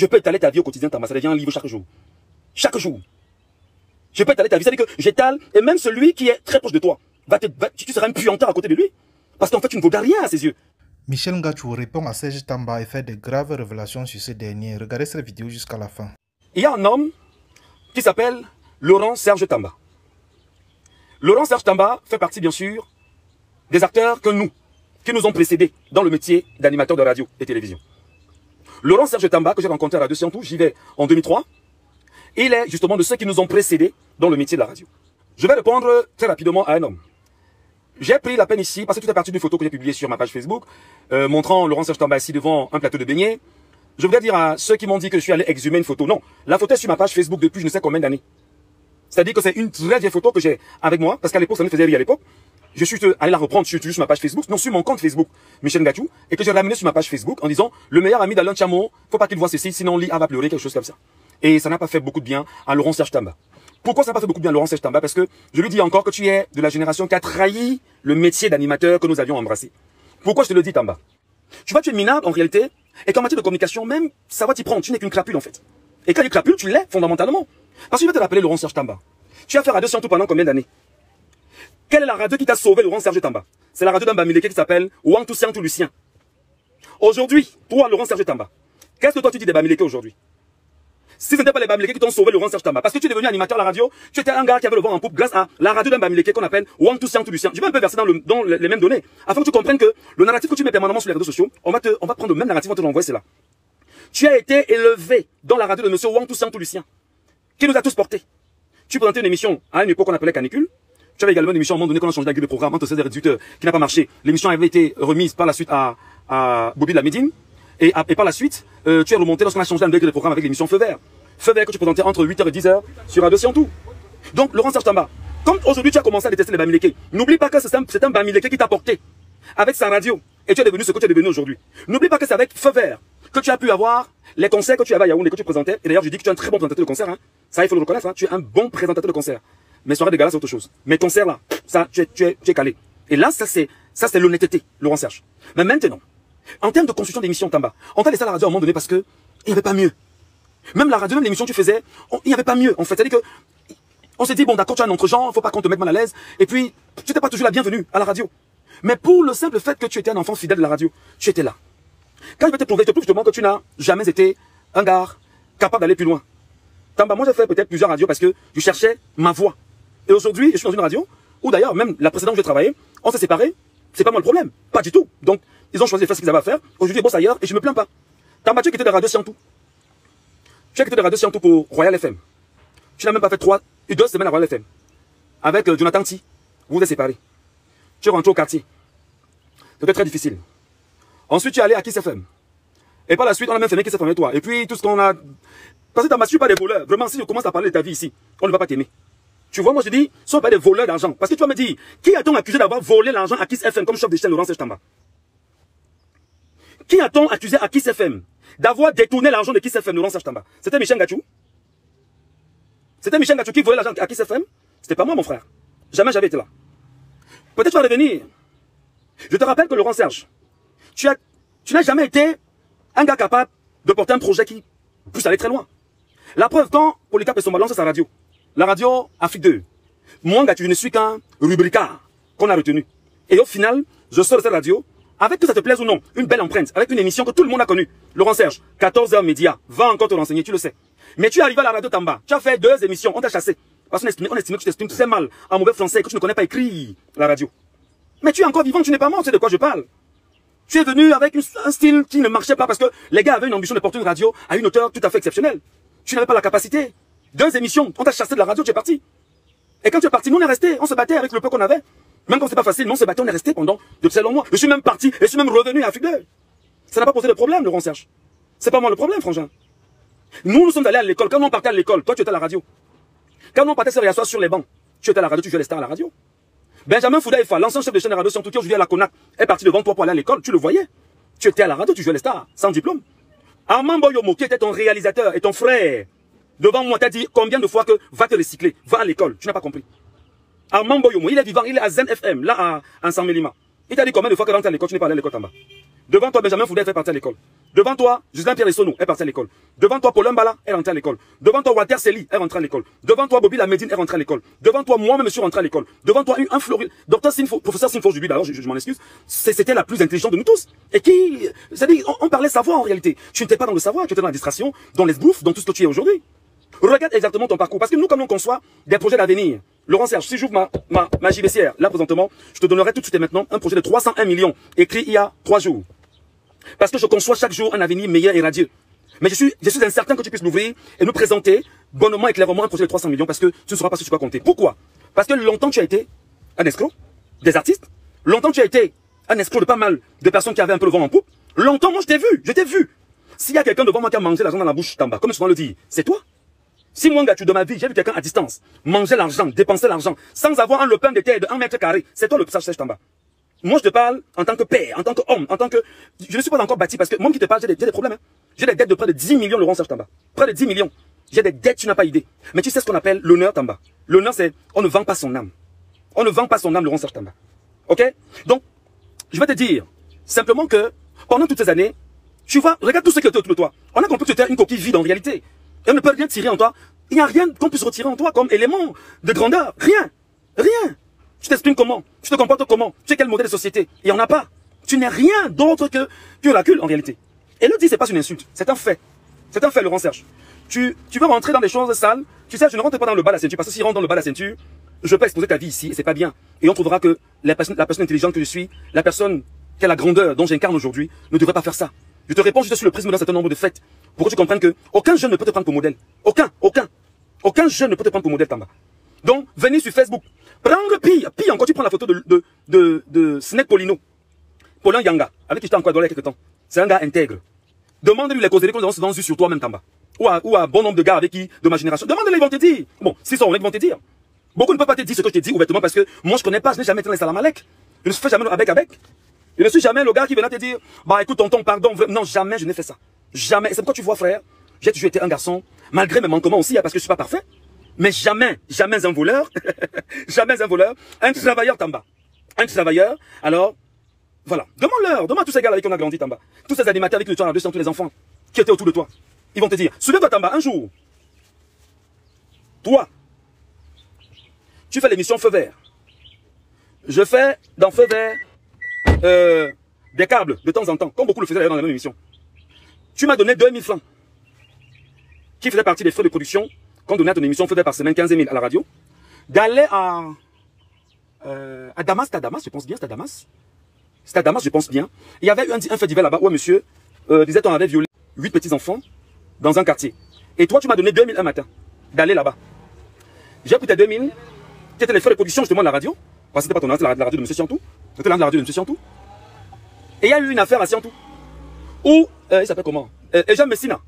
Je peux étaler ta vie au quotidien, Tamba, ça devient un livre chaque jour. Chaque jour. Je peux étaler ta vie, c'est-à-dire que j'étale, et même celui qui est très proche de toi, tu seras un puanteur à côté de lui. Parce qu'en fait, tu ne vaux rien à ses yeux. Michel Ngachou répond à Serge Tamba et fait de graves révélations sur ce dernier. Regardez cette vidéo jusqu'à la fin. Il y a un homme qui s'appelle Laurent Serge Tamba. Laurent Serge Tamba fait partie, bien sûr, des acteurs qui nous ont précédés dans le métier d'animateur de radio et télévision. Laurent Serge Tamba, que j'ai rencontré à Radio Siantou, j'y vais en 2003, il est justement de ceux qui nous ont précédés dans le métier de la radio. Je vais répondre très rapidement à un homme. J'ai pris la peine ici, parce que tout est parti d'une photo que j'ai publiée sur ma page Facebook, montrant Laurent Serge Tamba assis devant un plateau de beignets. Je voudrais dire à ceux qui m'ont dit que je suis allé exhumer une photo. Non, la photo est sur ma page Facebook depuis je ne sais combien d'années. C'est-à-dire que c'est une très vieille photo que j'ai avec moi, parce qu'à l'époque, ça me faisait rire à l'époque. Je suis allé la reprendre sur ma page Facebook, non sur mon compte Facebook, Michel Ngachou, et que j'ai ramené sur ma page Facebook en disant, le meilleur ami d'Alain Tchamo, faut pas qu'il voit ceci, sinon Lia va pleurer, quelque chose comme ça. Et ça n'a pas fait beaucoup de bien à Laurent Serge Tamba. Pourquoi ça n'a pas fait beaucoup de bien à Laurent Serge Tamba? Parce que je lui dis encore que tu es de la génération qui a trahi le métier d'animateur que nous avions embrassé. Pourquoi je te le dis, Tamba? Tu vois, tu es minable en réalité, et qu'en matière de communication, même, ça va t'y prendre, tu n'es qu'une crapule en fait. Et quand tu es crapule, tu l'es fondamentalement. Parce que je vais te rappeler Laurent Serge Tamba. Tu as fait Radio Siantou pendant combien d'années? Quelle est la radio qui t'a sauvé, Laurent Serge Tamba? C'est la radio d'un Bamileke qui s'appelle Ouantou Siantou Lucien. Aujourd'hui, toi, Laurent Serge Tamba, qu'est-ce que toi tu dis des Bamileke aujourd'hui? Si ce n'était pas les Bamileke qui t'ont sauvé, Laurent Serge Tamba, parce que tu es devenu animateur à la radio, tu étais un gars qui avait le vent en poupe grâce à la radio d'un Bamileke qu'on appelle Ouantou Siantou Lucien. Je vais un peu verser dans les mêmes données, afin que tu comprennes que le narratif que tu mets permanemment sur les réseaux sociaux, on va prendre le même narratif, on va te l'envoyer, c'est là. Tu as été élevé dans la radio de monsieur Ouantou Siantou Lucien, qui nous a tous portés. Tu présentais une émission à une époque qu'on appelait Canicule. Tu avais également une émission à un moment donné qu'on a changé la grille de programme entre 16 et 18 heures qui n'a pas marché. L'émission avait été remise par la suite à Bobby de la Médine. Et par la suite, tu es remonté lorsqu'on a changé la grille de programme avec l'émission Feu Vert. Feu Vert que tu présentais entre 8h et 10h sur Radio Siantou. Donc, Laurent Serge Tamba, comme aujourd'hui tu as commencé à détester les Bamileke, n'oublie pas que c'est un Bamileke qui t'a porté avec sa radio. Et tu es devenu ce que tu es devenu aujourd'hui. N'oublie pas que c'est avec Feu Vert que tu as pu avoir les concerts que tu avais à Yaoundé, que tu présentais. Et d'ailleurs, je dis que tu es un très bon présentateur de concert. Hein. Ça, il faut le reconnaître. Hein. Tu es un bon présentateur de concert. Mais soirée de gala, c'est autre chose. Mais concert, là, ça, tu es calé. Et là, ça, c'est l'honnêteté, Laurent Serge. Mais maintenant, en termes de construction d'émissions, Tamba, on t'a laissé à la radio à un moment donné parce que il n'y avait pas mieux. Même la radio, même l'émission que tu faisais, il n'y avait pas mieux, en fait. C'est-à-dire que, on s'est dit, bon, d'accord, tu as un autre genre, faut pas qu'on te mette mal à l'aise. Et puis, tu n'étais pas toujours la bienvenue à la radio. Mais pour le simple fait que tu étais un enfant fidèle de la radio, tu étais là. Quand je vais te prouve justement que tu n'as jamais été un gars capable d'aller plus loin. Tamba, moi j'ai fait peut-être plusieurs radios parce que je cherchais ma voix. Et aujourd'hui, je suis dans une radio où d'ailleurs, même la précédente où j'ai travaillé, on s'est séparés. C'est pas moi le problème. Pas du tout. Donc, ils ont choisi de faire ce qu'ils avaient à faire. Aujourd'hui, ils bossent ailleurs et je me plains pas. Tamba, tu as quitté de Radio Siantou. Tu as quitté de Radio Siantou pour Royal FM. Tu n'as même pas fait 2 semaines à Royal FM. Avec Jonathan Ti. Vous vous êtes séparés. Tu es rentré au quartier. C'était très difficile. Ensuite, tu es allé à Kiss FM. Et par la suite, on a même fermé Kiss FM avec toi. Et puis, tout ce qu'on a... Parce que Tamba, tu ne suis pas des voleurs. Vraiment, si je commence à parler de ta vie ici, on ne va pas t'aimer. Tu vois, moi je dis, ce ne sont pas des voleurs d'argent. Parce que tu vas me dire, qui a-t-on accusé d'avoir volé l'argent à Kiss FM comme chef de chaîne Laurent Serge Tamba? Qui a-t-on accusé à Kiss FM d'avoir détourné l'argent de Kiss FM Laurent Serge Tamba? C'était Michel Ngachou. C'était Michel Ngachou qui volait l'argent à Kiss FM. C'était pas moi, mon frère. Jamais j'avais été là. Peut-être tu vas revenir. Je te rappelle que Laurent Serge, tu n'as jamais été un gars capable de porter un projet qui puisse aller très loin. La preuve, quand Polycarpe Essomba lance sa radio, la radio Afrique 2, moi, je ne suis qu'un rubricard qu'on a retenu. Et au final, je sors de cette radio, avec que ça te plaise ou non, une belle empreinte, avec une émission que tout le monde a connue. Laurent Serge, 14h média, va encore te renseigner, tu le sais. Mais tu es arrivé à la radio Tamba, tu as fait 2 émissions, on t'a chassé. Parce qu'on estimait que tu t'estimes très mal, en mauvais français, que tu ne connais pas écrit la radio. Mais tu es encore vivant, tu n'es pas mort, tu sais de quoi je parle. Tu es venu avec un style qui ne marchait pas parce que les gars avaient une ambition de porter une radio à une hauteur tout à fait exceptionnelle. Tu n'avais pas la capacité. 2 émissions, on t'a chassé de la radio, tu es parti. Et quand tu es parti, nous on est resté, on se battait avec le peu qu'on avait. Même quand c'est pas facile, mais on se battait, on est resté pendant de très longs mois. Je suis même parti et je suis même revenu à Afrique 2. Ça n'a pas posé de problème, Laurent Serge. C'est pas moi le problème, frangin. Nous sommes allés à l'école. Quand on partait à l'école, toi tu étais à la radio. Quand on partait se réasseoir sur les bancs, tu étais à la radio, tu jouais les stars à la radio. Benjamin Foudaïfa, l'ancien chef de chaîne de radio Siantou, qui aujourd'hui à la CONAC, est parti devant toi pour aller à l'école, tu le voyais. Tu étais à la radio, tu jouais les stars, sans diplôme. Armand Boyomo, qui était ton réalisateur et ton frère, devant moi, t'as dit combien de fois que va te recycler, va à l'école, tu n'as pas compris. Armand Boyomo, il est vivant, il est à Zen FM, là à Saint-Mélima. Il t'a dit combien de fois que rentre à l'école, tu n'es pas allé à l'école en bas. Devant toi, Benjamin Foudaïfa fait partir à l'école. Devant toi, Justin Pierre Essono est parti à l'école. Devant toi, Paulin Bala est rentré à l'école. Devant toi, Walter Sely est rentré à l'école. Devant toi, Bobby Lamedine est rentré à l'école. Devant toi, moi-même, je suis rentré à l'école. Devant toi, un Floride, professeur Sinfo, lui, d'ailleurs, je m'en excuse, c'était la plus intelligente de nous tous. Et qui, c'est-à-dire, on parlait savoir en réalité. Tu n'étais pas dans le savoir, tu étais dans la distraction, dans les bouffes, dans tout ce que tu es aujourd'hui. Regarde exactement ton parcours. Parce que nous, comme on conçoit des projets d'avenir, Laurent Serge, si j'ouvre ma JBCR, là, présentement, je te donnerai tout de suite et maintenant un projet de 301 millions, écrit il y a 3 jours. Parce que je conçois chaque jour un avenir meilleur et radieux. Mais je suis incertain que tu puisses l'ouvrir et nous présenter bonnement et clairement un projet de 300 millions parce que tu ne sauras pas ce que tu vas compter. Pourquoi? Parce que longtemps tu as été un escroc des artistes. Longtemps tu as été un escroc de pas mal de personnes qui avaient un peu le vent en poupe. Longtemps, moi je t'ai vu. S'il y a quelqu'un devant moi qui a mangé l'argent dans la bouche, Tamba, comme souvent le dit, c'est toi. Si moi, de ma vie, j'ai vu quelqu'un à distance manger l'argent, dépenser l'argent, sans avoir un lopin de terre de 1 mètre carré, c'est toi le Serge Tamba. Moi, je te parle en tant que père, en tant qu'homme, en tant que... Je ne suis pas encore bâti parce que moi qui te parle, j'ai des problèmes. Hein. J'ai des dettes de près de 10 millions, Laurent Serge Tamba. Près de 10 millions. J'ai des dettes, tu n'as pas idée. Mais tu sais ce qu'on appelle l'honneur, Tamba. L'honneur, c'est on ne vend pas son âme. On ne vend pas son âme, Laurent Serge Tamba. Ok? Donc, je vais te dire simplement que pendant toutes ces années, tu vois, regarde tout ce qui était autour de toi. On a compris que tu étais une coquille vide en réalité. Et on ne peut rien tirer en toi. Il n'y a rien qu'on puisse retirer en toi comme élément de grandeur. Rien. Rien. Tu t'exprimes comment? Tu te comportes comment? Tu es quel modèle de société? Il n'y en a pas. Tu n'es rien d'autre que la en réalité. Et le dit, c'est pas une insulte. C'est un fait. C'est un fait, Laurent Serge. Tu veux rentrer dans des choses sales. Tu sais, je ne rentre pas dans le bas de la ceinture. Parce que si je rentre dans le bas de la ceinture, je peux exposer ta vie ici. Et c'est pas bien. Et on trouvera que la personne intelligente que je suis, la personne qui a la grandeur dont j'incarne aujourd'hui, ne devrait pas faire ça. Je te réponds juste sur le prisme d'un certain nombre de faits. Pour que tu comprennes que aucun jeune ne peut te prendre pour modèle. Aucun jeune ne peut te prendre pour modèle, Tamba. Donc, venez sur Facebook. Prendre pire encore, tu prends la photo de Snake Polino. Paulin Yanga, avec qui j'étais encore il y a quelques temps. C'est un gars intègre. Demande-lui les causeries qu'on se vend sur toi-même, Tamba. Ou à bon nombre de gars avec qui, de ma génération. Demande-les, ils vont te dire. Bon, s'ils sont honnêtes, ils vont te dire. Beaucoup ne peuvent pas te dire ce que je te dis ouvertement parce que moi, je connais pas, je n'ai jamais été dans les salam alek. Je ne fais jamais le avec. Je ne suis jamais le gars qui vient te dire, bah écoute, tonton, pardon. Non, jamais je n'ai fait ça. Jamais. Et c'est pourquoi tu vois, frère, j'ai toujours été un garçon, malgré mes manquements aussi, parce que je suis pas parfait. Mais jamais un voleur, jamais un voleur, un travailleur, Tamba. Un travailleur, alors, voilà. Demande à tous ces gars avec qui on a grandi, Tamba. Tous ces animateurs avec qui tu as tous les enfants qui étaient autour de toi. Ils vont te dire, souviens-toi, Tamba, un jour, toi, tu fais l'émission Feu Vert. Je fais dans Feu Vert des câbles de temps en temps, comme beaucoup le faisaient d'ailleurs dans la même émission. Tu m'as donné 2000 francs, qui faisait partie des frais de production qu'on donnait à ton émission Feu Vert par semaine, 15 000 à la radio, d'aller à Damas, c'était à Damas, je pense bien, c'était à Damas, je pense bien. Il y avait eu un fait divers là-bas où un monsieur disait qu'on avait violé 8 petits-enfants dans un quartier. Et toi, tu m'as donné 2000 un matin, d'aller là-bas. J'ai pris tes 2000, qui étaient les frais de production justement de la radio, parce que c'était pas ton nom, c'était la radio de M. Siantou. C'était la radio de M. Siantou. Et il y a eu une affaire à Siantou, où, il s'appelle comment Jean Messina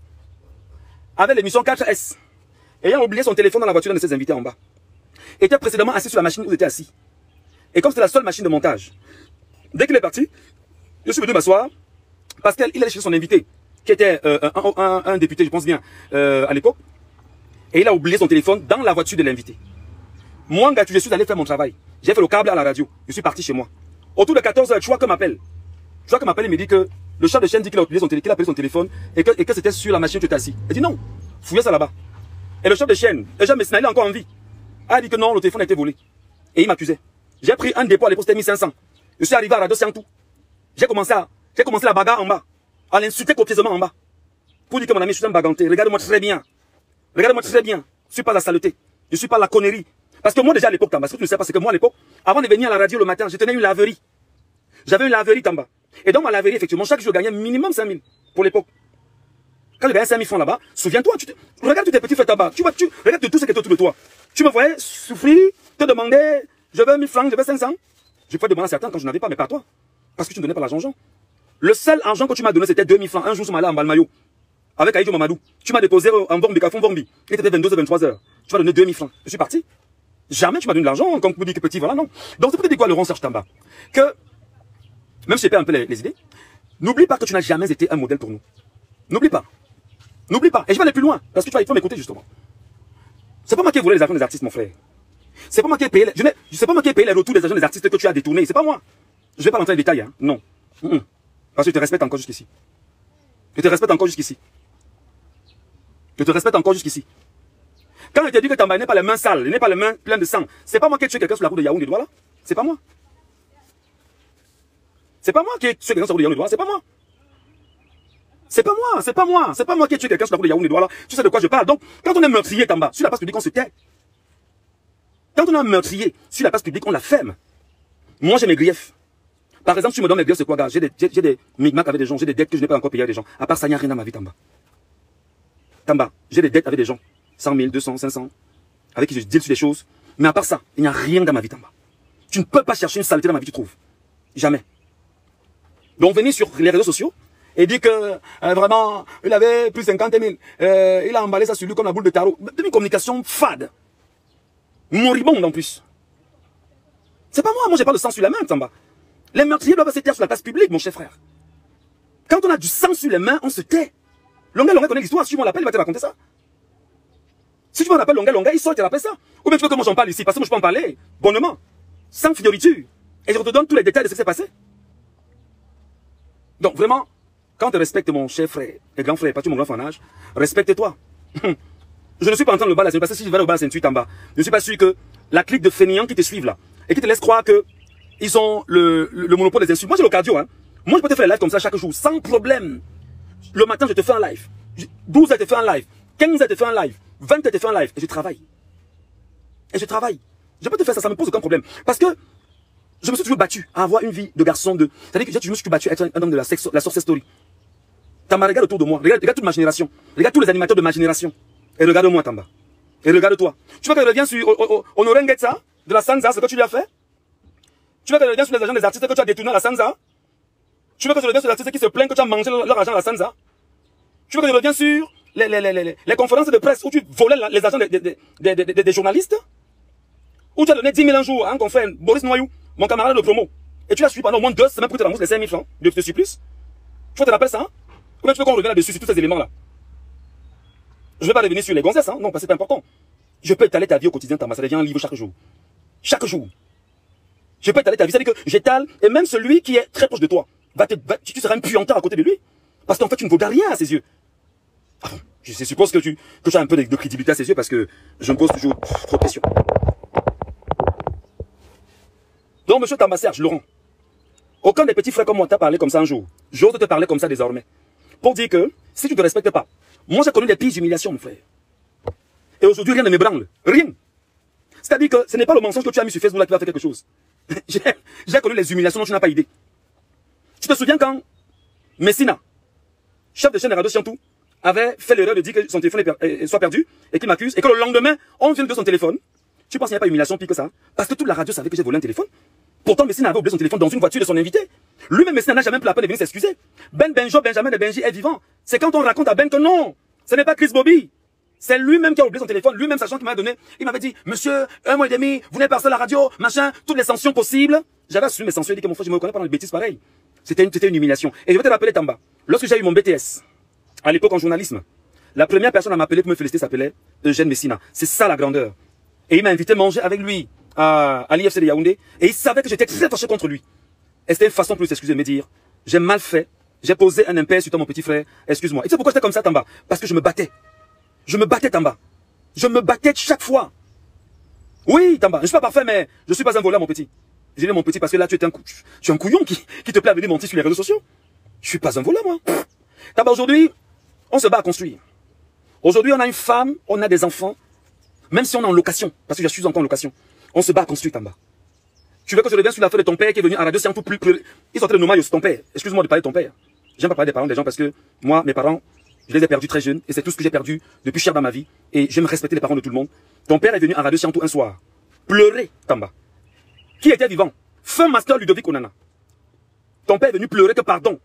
avait l'émission 4S. Ayant oublié son téléphone dans la voiture d'un de ses invités en bas. Était précédemment assis sur la machine où il était assis. Et comme c'était la seule machine de montage, dès qu'il est parti, je suis venu m'asseoir, parce qu'il allait chez son invité, qui était un député, je pense bien, à l'époque. Et il a oublié son téléphone dans la voiture de l'invité. Moi, je suis allé faire mon travail. J'ai fait le câble à la radio. Je suis parti chez moi. Autour de 14 h, Chouaka m'appelle. Chouaka m'appelle et me dit que le chef de chaîne dit qu'il a oublié qu'il a appelé son téléphone et que c'était sur la machine où tu étais assis. Il dit non, fouillez ça là-bas. Et le chef de chaîne, Jean Messina, il est encore en vie, a dit que non, le téléphone a été volé. Et il m'accusait. J'ai pris un dépôt à l'époque, c'était 1500. Je suis arrivé à Radio Siantou. J'ai commencé la bagarre en bas. À l'insulter copieusement en bas. Pour dire que mon ami, je suis un baganté. Regarde-moi très bien. Regarde-moi très bien. Je suis pas la saleté. Je suis pas la connerie. Parce que moi, déjà à l'époque, Tamba, ce que tu ne sais pas, c'est que moi à l'époque, avant de venir à la radio le matin, je tenais une laverie. J'avais une laverie, Tamba. Et dans ma laverie, effectivement, chaque jour, je gagnais minimum 5000 pour l'époque. Quand je gagnais 5000 francs là-bas, souviens-toi, regarde tous tes petits faits Tamba. Regarde tout ce qui est autour de toi. Tu me voyais souffrir, te demander, je veux 1000 francs, je veux 500. Je pouvais demander à certains quand je n'avais pas, mais pas à toi. Parce que tu ne donnais pas l'argent, Jean. Le seul argent que tu m'as donné, c'était 2000 francs. Un jour, je m'allais en Balmayo. Avec Aïdjo Mamadou. Tu m'as déposé en Vormbi, Cafon Vormbi. Il était 22h, 23h. Tu m'as donné 2000 francs. Je suis parti. Jamais tu m'as donné de l'argent, comme vous dites que petit, voilà, non. Donc, c'est peut-être quoi, Laurent Serge Tamba? Que, même si je perds un peu les idées, n'oublie pas que tu n'as jamais été un modèle pour nous. N'oublie pas. N'oublie pas. Et je vais aller plus loin. Parce que il faut m'écouter, justement. C'est pas moi qui ai volé les argent des artistes, mon frère. C'est pas moi qui ai payé c'est pas moi qui ai payé les retours des agents des artistes que tu as détournés. C'est pas moi. Je vais pas rentrer dans les détails, hein. Non. Parce que je te respecte encore jusqu'ici. Je te respecte encore jusqu'ici. Je te respecte encore jusqu'ici. Quand je te dis que Tamba n'est pas les mains sales, il n'est pas les mains pleines de sang, c'est pas moi qui ai tué quelqu'un sur la route de Yaoundé Douala. C'est pas moi. C'est pas moi qui ai tué quelqu'un sur la route de Yaoundé Douala, c'est pas moi. C'est pas moi, c'est pas moi. C'est pas moi qui ai tué quelqu'un sur la route de Yaoundé Douala. Tu sais de quoi je parle. Donc, quand on est meurtrier, Tamba, sur la place publique, on se tait. Quand on est un meurtrier, sur la place publique, on la ferme. Moi, j'ai mes griefs. Par exemple, si tu me donnes mes griefs, c'est quoi, gars? J'ai des micmacs avec des gens, j'ai des dettes que je n'ai pas encore payées à des gens. À part ça, il n'y a rien dans ma vie, Tamba. Tamba, j'ai des dettes avec des gens. 100 000, 200, 500. Avec qui je deal sur des choses. Mais à part ça, il n'y a rien dans ma vie, Tamba. Tu ne peux pas chercher une saleté dans ma vie, tu trouves. Jamais. Donc, venir sur les réseaux sociaux et dire que vraiment, il avait plus de 50 000. Il a emballé ça sur lui comme la boule de tarot. Une communication fade. Moribonde en plus. C'est pas moi, moi j'ai pas le sang sur les mains, Tamba. Les meurtriers doivent se taire sur la place publique, mon cher frère. Quand on a du sang sur les mains, on se tait. Longa connaît l'histoire, si tu m'en l'appelles, il va te raconter ça. Si tu m'en appelles Longa, il sort et te rappelle ça. Ou bien tu veux que moi j'en parle ici, parce que moi je peux en parler, bonnement, sans fioriture. Et je te donne tous les détails de ce qui s'est passé. Donc vraiment, quand tu respectes mon cher frère, et grand frère, pas tu mon grand frère en âge, respecte-toi. Je ne suis pas en train de le balayer, parce que si je vais au bas, c'est en bas. Je ne suis pas sûr que la clique de fainéants qui te suivent là, et qui te laissent croire que ils ont le monopole des insultes. Moi j'ai le cardio, hein. Moi je peux te faire un live comme ça chaque jour, sans problème. Le matin je te fais un live. 12 heures je te fais un live. 15 heures je te fais un live. 20 heures je te fais un live. Et je travaille. Et je travaille. Je peux te faire ça, ça me pose aucun problème. Parce que je me suis toujours battu à avoir une vie de garçon de... C'est-à-dire que je me suis battu à être un homme de la success story. Tamba, regarde autour de moi. Regarde toute ma génération. Regarde tous les animateurs de ma génération. Et regarde-moi, Tamba. Et regarde-toi. Tu veux que je revienne sur Honoré Nguetsa, de la Sanza, ce que tu lui as fait? Tu veux que je revienne sur les agents des artistes que tu as détournés à la Sanza? Tu veux que je revienne sur les artistes qui se plaignent que tu as mangé leur argent à la Sanza? Tu veux que je revienne sur les conférences de presse où tu volais les agents des journalistes? Où tu as donné 10 000 un jour à un confrère, Boris Noyou, mon camarade de promo. Et tu l'as suivi pendant au moins 2 semaines pour te rembourser les 5 000 francs de supplice. Tu veux que je te rappelle ça, hein? Ou bien tu veux qu'on revienne là-dessus sur tous ces éléments-là? Je ne vais pas revenir sur les gonzesses, hein? Non, parce que c'est important. Je peux étaler ta vie au quotidien, Tamba, ça devient un livre chaque jour. Chaque jour. Je peux étaler ta vie, c'est-à-dire que j'étale, et même celui qui est très proche de toi, tu seras un puanteur à côté de lui. Parce qu'en fait, tu ne vaux rien à ses yeux. Ah bon, je suppose que tu as un peu de crédibilité à ses yeux parce que je me pose toujours trop de questions. Donc, monsieur Tamba Serge, Laurent, aucun des petits frères comme moi t'a parlé comme ça un jour. J'ose te parler comme ça désormais. Pour dire que, si tu ne te respectes pas, moi j'ai connu des pires humiliations, mon frère. Et aujourd'hui, rien ne m'ébranle. Rien. C'est-à-dire que ce n'est pas le mensonge que tu as mis sur Facebook là qui va faire quelque chose. J'ai connu les humiliations dont tu n'as pas idée. Tu te souviens quand Messina, chef de chaîne de Radio Siantou, avait fait l'erreur de dire que son téléphone soit perdu et qu'il m'accuse et que le lendemain, on vient de son téléphone. Tu penses qu'il n'y a pas humiliation pire que ça? Parce que toute la radio savait que j'ai volé un téléphone. Pourtant, Messina avait oublié son téléphone dans une voiture de son invité. Lui-même, Messina n'a jamais pris la peine de venir s'excuser. Benjamin de Benji est vivant. C'est quand on raconte à Ben que non, ce n'est pas Chris Bobby. C'est lui-même qui a oublié son téléphone, lui-même sachant qu'il m'a donné. Il m'avait dit, monsieur, 1 mois et demi, vous n'êtes pas seul à la radio, machin, toutes les sanctions possibles. J'avais assumé mes sanctions et dit que mon frère, je me reconnais pas dans les bêtises pareilles. C'était une humiliation. Et je vais te rappeler, Tamba, lorsque j'ai eu mon BTS, à l'époque en journalisme, la première personne à m'appeler pour me féliciter s'appelait Eugène Messina. C'est ça la grandeur. Et il m'a invité à manger avec lui à l'IFC de Yaoundé. Et il savait que j'étais très fâché contre lui. Et c'était une façon pour lui s'excuser, de me dire, j'ai mal fait, j'ai posé un impair sur toi, mon petit frère, excuse-moi. Et tu sais pourquoi j'étais comme ça, Tamba? Parce que je me battais. Je me battais, Tamba. Je me battais chaque fois. Oui, Tamba, je ne suis pas parfait, mais je ne suis pas un voleur, mon petit. Je dis mon petit parce que là, tu es un couillon qui te plaît à venir mentir sur les réseaux sociaux. Je ne suis pas un voleur, moi. Tamba, aujourd'hui, on se bat à construire. Aujourd'hui, on a une femme, on a des enfants. Même si on est en location, parce que je suis encore en location, on se bat à construire, Tamba. Tu veux que je revienne sur l'affaire de ton père qui est venu à Radio Siantou plus. Ils sont en train de nommer ton père. Excuse-moi de parler de ton père. J'aime pas parler des parents des gens parce que moi, mes parents, je les ai perdus très jeunes et c'est tout ce que j'ai perdu depuis cher dans ma vie. Et j'aime respecter les parents de tout le monde. Ton père est venu à Radio Siantou un soir. Pleurer, Tamba. Qui était vivant? Feu Master Ludovic Onana. Ton père est venu pleurer que pardon.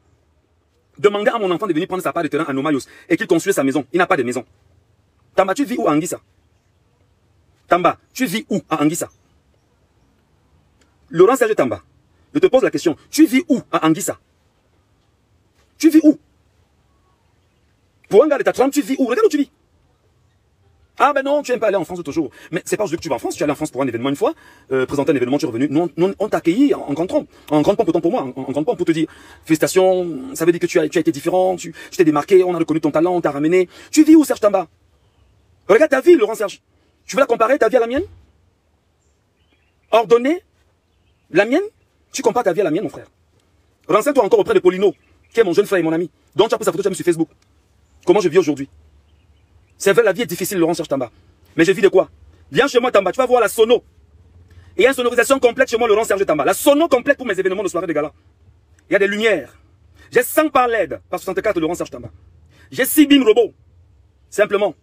Demander à mon enfant de venir prendre sa part de terrain à Nomayos et qu'il construise sa maison. Il n'a pas de maison. Tamba, tu vis où à Anguissa? Tamba, tu vis où à Anguissa? Laurent Serge Tamba, je te pose la question. Tu vis où à Anguissa? Tu vis où? Pour un gars de ta trempe, tu vis où? Regarde où tu vis. Ah ben non, tu n'aimes pas aller en France toujours. Mais c'est pas juste que tu vas en France, tu es allé en France pour un événement une fois, présenter un événement, tu es revenu. Nous, on t'a accueilli en grande trompe. En grande pompe, autant pour moi, en grande pompe pour te dire, félicitations, ça veut dire que tu as été différent, tu t'es démarqué, on a reconnu ton talent, on t'a ramené. Tu vis où, Serge Tamba? Regarde ta vie, Laurent Serge. Tu veux la comparer, ta vie à la mienne? Ordonner la mienne? Tu compares ta vie à la mienne, mon frère. Renseigne-toi encore auprès de Paulino, qui est mon jeune frère et mon ami. Donc tu as pris sa photo, tu as mis sur Facebook. Comment je vis aujourd'hui? C'est vrai, la vie est difficile, Laurent Serge Tamba. Mais je vis de quoi? Viens chez moi, Tamba, tu vas voir la sono. Il y a une sonorisation complète chez moi, Laurent Serge Tamba. La sono complète pour mes événements de soirée de gala. Il y a des lumières. J'ai 100 par LED par 64 Laurent Serge Tamba. J'ai 6 BIM robots. Simplement.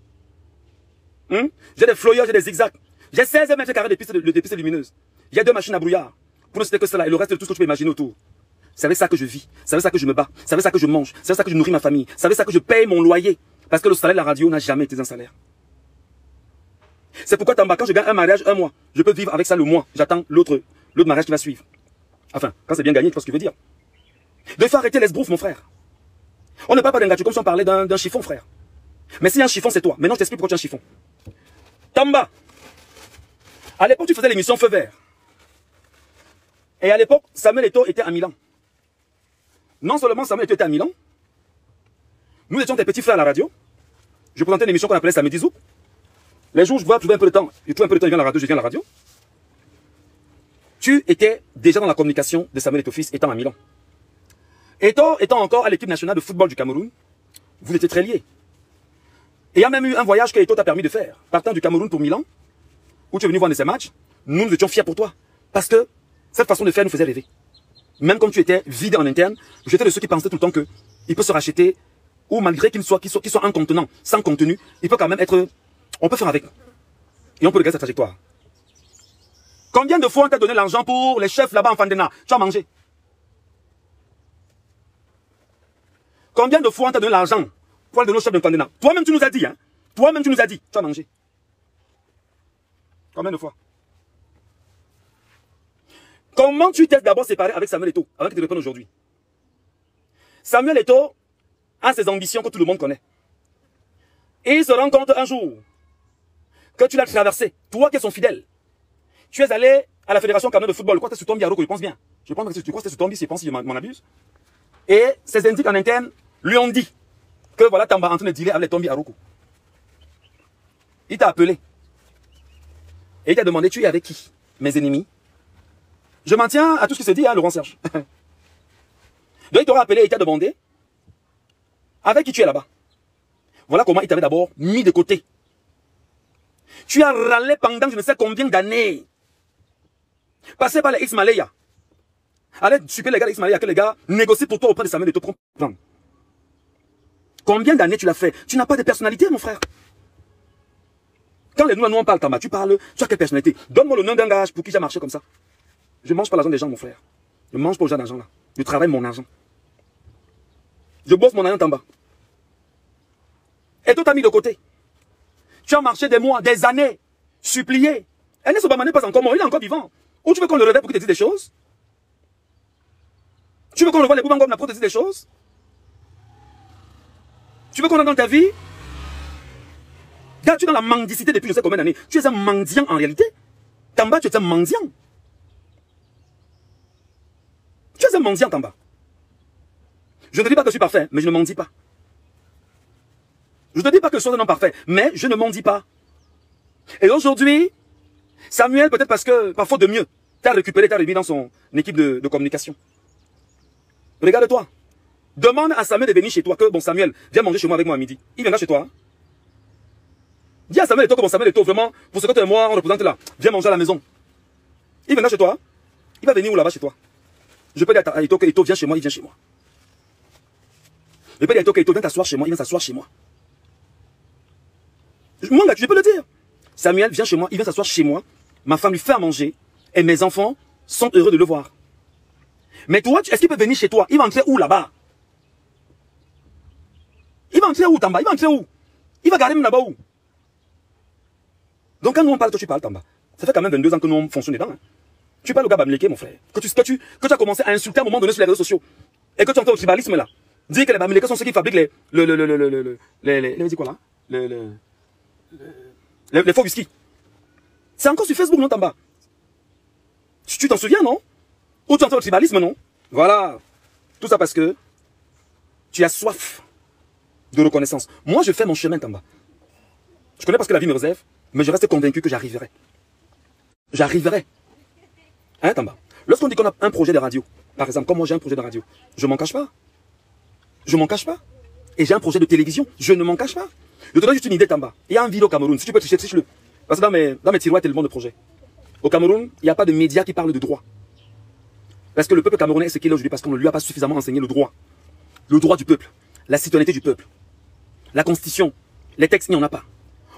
J'ai des flyers, j'ai des zigzags. J'ai 16 mètres carrés de pistes lumineuses. J'ai 2 machines à brouillard. Pour ne citer que cela et le reste de tout ce que tu peux imaginer autour. C'est avec ça que je vis. C'est avec ça que je me bats. C'est avec ça que je mange. C'est avec ça que je nourris ma famille. C'est avec ça que je paye mon loyer. Parce que le salaire de la radio n'a jamais été un salaire. C'est pourquoi Tamba, quand je gagne un mariage, un mois, je peux vivre avec ça le mois. J'attends l'autre mariage qui va suivre. Enfin, quand c'est bien gagné, tu vois ce que je veux dire. Donc il faut arrêter l'esbrouf, mon frère. On ne parle pas d'un gâteau comme si on parlait d'un chiffon, frère. Mais si un chiffon, c'est toi. Maintenant, je t'explique pourquoi tu es un chiffon. Tamba, à l'époque, tu faisais l'émission Feu Vert. Et à l'époque, Samuel Eto'o était à Milan. Non seulement Samuel Eto'o était à Milan, nous étions des petits frères à la radio. Je présentais une émission qu'on appelait Samedi Zouk. Les jours où je vois trouver un peu de temps, je trouve un peu de temps, je viens à la radio, je viens à la radio. Tu étais déjà dans la communication de Samuel Eto'o fils étant à Milan. Eto'o étant encore à l'équipe nationale de football du Cameroun, vous étiez très liés. Et il y a même eu un voyage que Eto'o t'a permis de faire, partant du Cameroun pour Milan, où tu es venu voir de ces matchs. Nous étions fiers pour toi. Parce que cette façon de faire nous faisait rêver. Même comme tu étais vide en interne, j'étais de ceux qui pensaient tout le temps qu'il peut se racheter, ou malgré qu'il soit incontenant, sans contenu, il peut quand même être... On peut faire avec. Et on peut regarder sa trajectoire. Combien de fois on t'a donné l'argent pour les chefs là-bas en Fandena? Tu as mangé. Combien de fois on t'a donné l'argent pour aller donner aux chefs de Fandena? Toi-même tu nous as dit, hein. Toi-même tu nous as dit, tu as mangé. Combien de fois? Comment tu t'es d'abord séparé avec Samuel Eto'o avant qu'il te réponde aujourd'hui? Samuel Eto'o a ses ambitions que tout le monde connaît. Et il se rend compte un jour que tu l'as traversé, toi qui es son fidèle. Tu es allé à la Fédération camerounaise de football, quoi, tu es sur Tombi Aroko, je pense bien. Je pense que tu crois que c'est sur Tombi, je pense si je m'en abuse. Et ses indices en interne lui ont dit que voilà, Tamba en train de dealer avec les Tombi Aroko. Il t'a appelé. Et il t'a demandé, tu es avec qui? Mes ennemis. Je m'en tiens à tout ce qui se dit, hein, Laurent Serge. Donc il t'aura appelé et il t'a demandé, avec qui tu es là-bas? Voilà comment il t'avait d'abord mis de côté. Tu as râlé pendant je ne sais combien d'années. Passé par les X-Malaya. Allez super les gars d'X-Malaya, que les gars négocient pour toi auprès de Samuel Eto'o. Combien d'années tu l'as fait? Tu n'as pas de personnalité, mon frère. Quand les nous parlent, Tamba, tu parles, tu as quelle personnalité? Donne-moi le nom d'un gars pour qui j'ai marché comme ça. Je mange pas l'argent des gens, mon frère. Je mange pas l'argent d'argent là. Je travaille mon argent. Je bosse mon argent, Tamba. Et tout t'a mis de côté. Tu as marché des mois, des années, supplié. Ernest Obama n'est pas encore mort, il est encore vivant. Ou tu veux qu'on le réveille pour qu'il te dise des choses? Tu veux qu'on le voit les boubans comme pour te dire des choses? Tu veux qu'on entre dans ta vie? Regarde, tu es dans la mendicité depuis je sais combien d'années. Tu es un mendiant en réalité. Tamba, tu es un mendiant. Tu es un mendiant, Tamba. Je ne te dis pas que je suis parfait, mais je ne mendie pas. Je ne te dis pas que je sois un homme parfait, mais je ne mendie pas. Et aujourd'hui, Samuel, peut-être parce que, par faute de mieux, t'as récupéré, t'as remis dans son équipe de communication. Regarde-toi. Demande à Samuel de venir chez toi, que bon Samuel, viens manger chez moi avec moi à midi. Il viendra chez toi. Hein? Dis à Samuel Eto'o que bon Samuel Eto'o, vraiment, pour ce que toi et moi, on représente là, viens manger à la maison. Il viendra chez toi. Hein? Il va venir où là-bas chez toi? Je peux dire à Eto'o que Eto'o viens chez moi, il vient chez moi. Je peux dire à Eto'o que Eto'o viens t'asseoir chez moi, il vient s'asseoir chez moi. Moi, là, je peux le dire. Samuel vient chez moi, il vient s'asseoir chez moi. Ma femme lui fait à manger. Et mes enfants sont heureux de le voir. Mais toi, est-ce qu'il peut venir chez toi? Il va entrer où là-bas? Il va entrer où, Tamba? Il va entrer où? Il va garder même là-bas où? Donc quand nous on parle, toi tu parles, Tamba. Ça fait quand même 22 ans que nous on fonctionne dedans. Hein. Tu parles au gars Bamileke, mon frère. Que tu as commencé à insulter à un moment donné sur les réseaux sociaux. Et que tu entends au tribalisme là. Dis que les Bamileke sont ceux qui fabriquent les quoi là? les faux whisky. C'est encore sur Facebook, non, Tamba? Tu t'en souviens, non? Ou tu entends le tribalisme, non? Voilà. Tout ça parce que tu as soif de reconnaissance. Moi, je fais mon chemin, Tamba. Je connais parce que la vie me réserve, mais je reste convaincu que j'arriverai. J'arriverai. Hein, Tamba? Lorsqu'on dit qu'on a un projet de radio, par exemple, comme moi j'ai un projet de radio, je m'en cache pas. Je m'en cache pas. Et j'ai un projet de télévision, je ne m'en cache pas. Je te donne juste une idée, Tamba. Il y a un vidéo au Cameroun, si tu peux tricher, triche-le. Parce que dans mes tiroirs, il y a tellement de projets. Au Cameroun, il n'y a pas de médias qui parlent de droit. Parce que le peuple camerounais est ce qu'il est aujourd'hui, parce qu'on ne lui a pas suffisamment enseigné le droit. Le droit du peuple, la citoyenneté du peuple, la constitution, les textes, il n'y en a pas.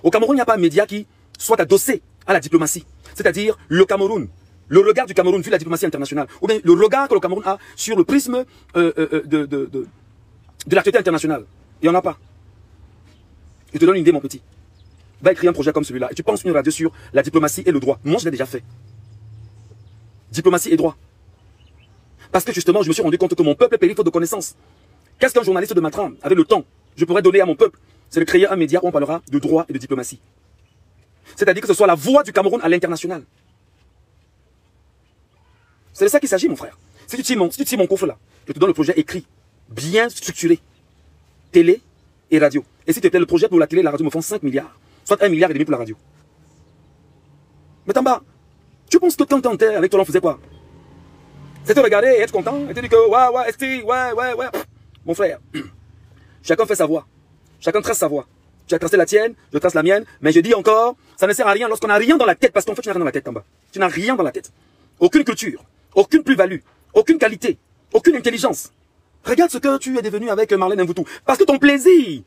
Au Cameroun, il n'y a pas un média qui soit adossé à la diplomatie. C'est-à-dire le Cameroun, le regard du Cameroun vu la diplomatie internationale, ou bien le regard que le Cameroun a sur le prisme de l'actualité internationale. Il n'y en a pas. Je te donne une idée, mon petit. Va écrire un projet comme celui-là et tu penses une radio sur la diplomatie et le droit. Moi, je l'ai déjà fait. Diplomatie et droit. Parce que justement, je me suis rendu compte que mon peuple périt faute de connaissances. Qu'est-ce qu'un journaliste de ma trame, avec le temps, je pourrais donner à mon peuple? C'est de créer un média où on parlera de droit et de diplomatie. C'est-à-dire que ce soit la voix du Cameroun à l'international. C'est de ça qu'il s'agit, mon frère. Si tu tires mon coffre là, je te donne le projet écrit, bien structuré. Télé et radio. Et s'il te plaît, le projet pour la télé et la radio me font 5 milliards. Soit 1,5 milliard pour la radio. Mais Tamba, tu penses que quand t'entends avec toi, on faisait quoi? C'était regarder et être content et te dire que ouais. Mon frère, chacun fait sa voix. Chacun trace sa voix. Tu as tracé la tienne, je trace la mienne. Mais je dis encore, ça ne sert à rien lorsqu'on n'a rien dans la tête. Parce qu'en fait, tu n'as rien dans la tête, Tamba. Tu n'as rien dans la tête. Aucune culture, aucune plus-value, aucune qualité, aucune intelligence. Regarde ce que tu es devenu avec Marlène Mvutu. Parce que ton plaisir,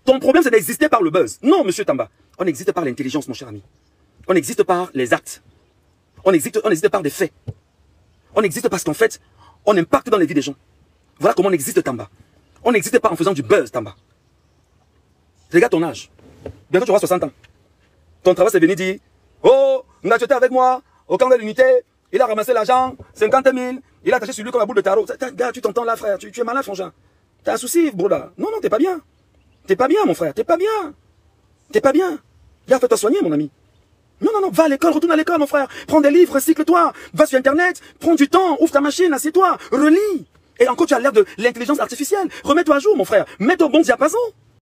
ton problème, c'est d'exister par le buzz. Non, monsieur Tamba. On existe par l'intelligence, mon cher ami. On existe par les actes. On existe par des faits. On existe parce qu'en fait, on impacte dans les vies des gens. Voilà comment on existe, Tamba. On n'existe pas en faisant du buzz, Tamba. Regarde ton âge. Bientôt tu auras 60 ans. Ton travail, c'est venir dire, oh, tu étais avec moi, au camp de l'unité, il a ramassé l'argent, 50 000, il a attaché sur lui comme la boule de tarot. Gars, tu t'entends là, frère, tu es malade, frangin. T'as un souci, broda. Non, t'es pas bien. T'es pas bien, mon frère, t'es pas bien. T'es pas bien. Viens, fais-toi soigner, mon ami. Non, va à l'école, retourne à l'école, mon frère. Prends des livres, recycle-toi. Va sur Internet, prends du temps, ouvre ta machine, assieds-toi, relis. Et encore, tu as l'air de l'intelligence artificielle. Remets-toi à jour, mon frère. Mets ton bon diapason.